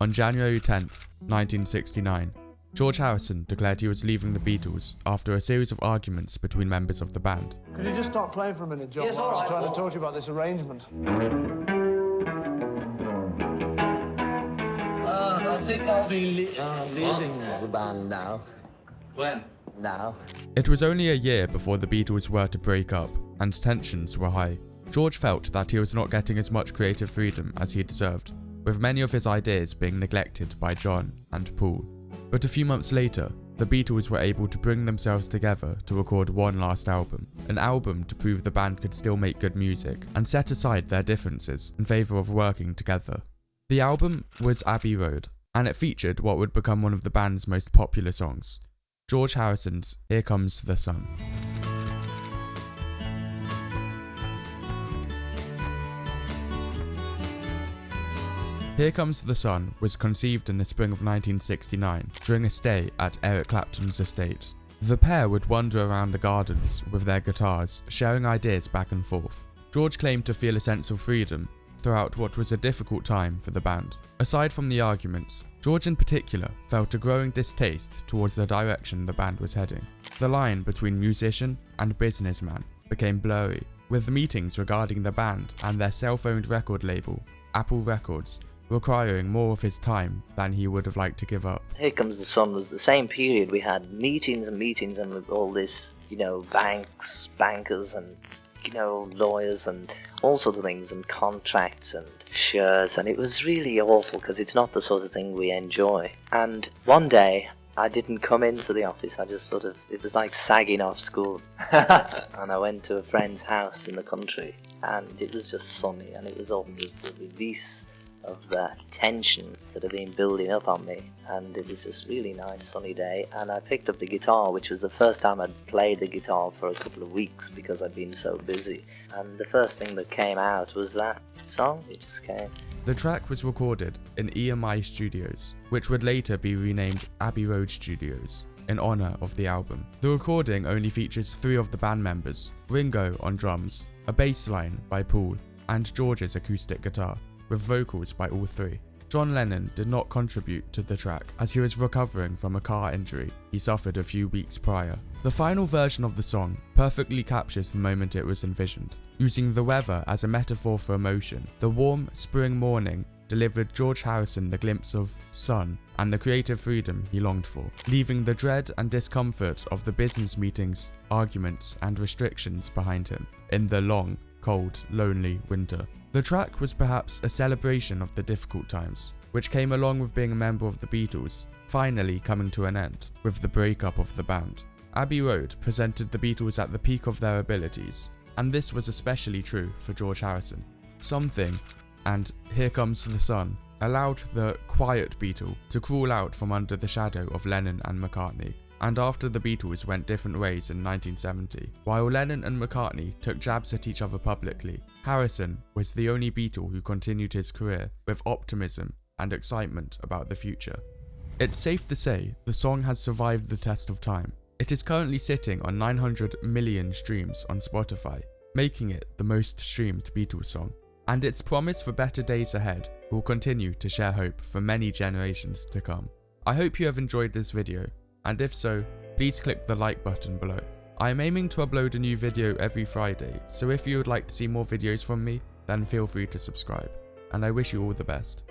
On January 10th, 1969, George Harrison declared he was leaving the Beatles after a series of arguments between members of the band. Could you just stop playing for a minute, John? Yes, all right. I'm trying to talk to you about this arrangement. I think I'll be leaving the band now. When? Now. It was only a year before the Beatles were to break up, and tensions were high. George felt that he was not getting as much creative freedom as he deserved, with many of his ideas being neglected by John and Paul. But a few months later, the Beatles were able to bring themselves together to record one last album, an album to prove the band could still make good music and set aside their differences in favour of working together. The album was Abbey Road, and it featured what would become one of the band's most popular songs, George Harrison's Here Comes the Sun. Here Comes the Sun was conceived in the spring of 1969 during a stay at Eric Clapton's estate. The pair would wander around the gardens with their guitars, sharing ideas back and forth. George claimed to feel a sense of freedom throughout what was a difficult time for the band. Aside from the arguments, George in particular felt a growing distaste towards the direction the band was heading. The line between musician and businessman became blurry, with meetings regarding the band and their self-owned record label, Apple Records, requiring more of his time than he would have liked to give up. Here Comes the Sun was the same period we had meetings and with all this, bankers and, lawyers and all sorts of things and contracts and shirts, and it was really awful because it's not the sort of thing we enjoy. And one day I didn't come into the office, it was like sagging off school. And I went to a friend's house in the country, and it was just sunny, and it was almost the release of the tension that had been building up on me, and it was just really nice sunny day, and I picked up the guitar, which was the first time I'd played the guitar for a couple of weeks because I'd been so busy, and the first thing that came out was that song. It just came. The track was recorded in EMI Studios, which would later be renamed Abbey Road Studios, in honour of the album. The recording only features 3 of the band members, Ringo on drums, a bass line by Paul, and George's acoustic guitar, with vocals by all 3. John Lennon did not contribute to the track as he was recovering from a car injury he suffered a few weeks prior. The final version of the song perfectly captures the moment it was envisioned, using the weather as a metaphor for emotion. The warm spring morning delivered George Harrison the glimpse of sun and the creative freedom he longed for, leaving the dread and discomfort of the business meetings, arguments and restrictions behind him in the long, cold, lonely winter. The track was perhaps a celebration of the difficult times, which came along with being a member of the Beatles finally coming to an end with the breakup of the band. Abbey Road presented the Beatles at the peak of their abilities, and this was especially true for George Harrison. Something, and Here Comes the Sun, allowed the Quiet Beatle to crawl out from under the shadow of Lennon and McCartney. And after the Beatles went different ways in 1970, while Lennon and McCartney took jabs at each other publicly, Harrison was the only Beatle who continued his career with optimism and excitement about the future. It's safe to say the song has survived the test of time. It is currently sitting on 900 million streams on Spotify, making it the most streamed Beatles song. And its promise for better days ahead will continue to share hope for many generations to come. I hope you have enjoyed this video, and if so, please click the like button below. I am aiming to upload a new video every Friday, so if you would like to see more videos from me, then feel free to subscribe, and I wish you all the best.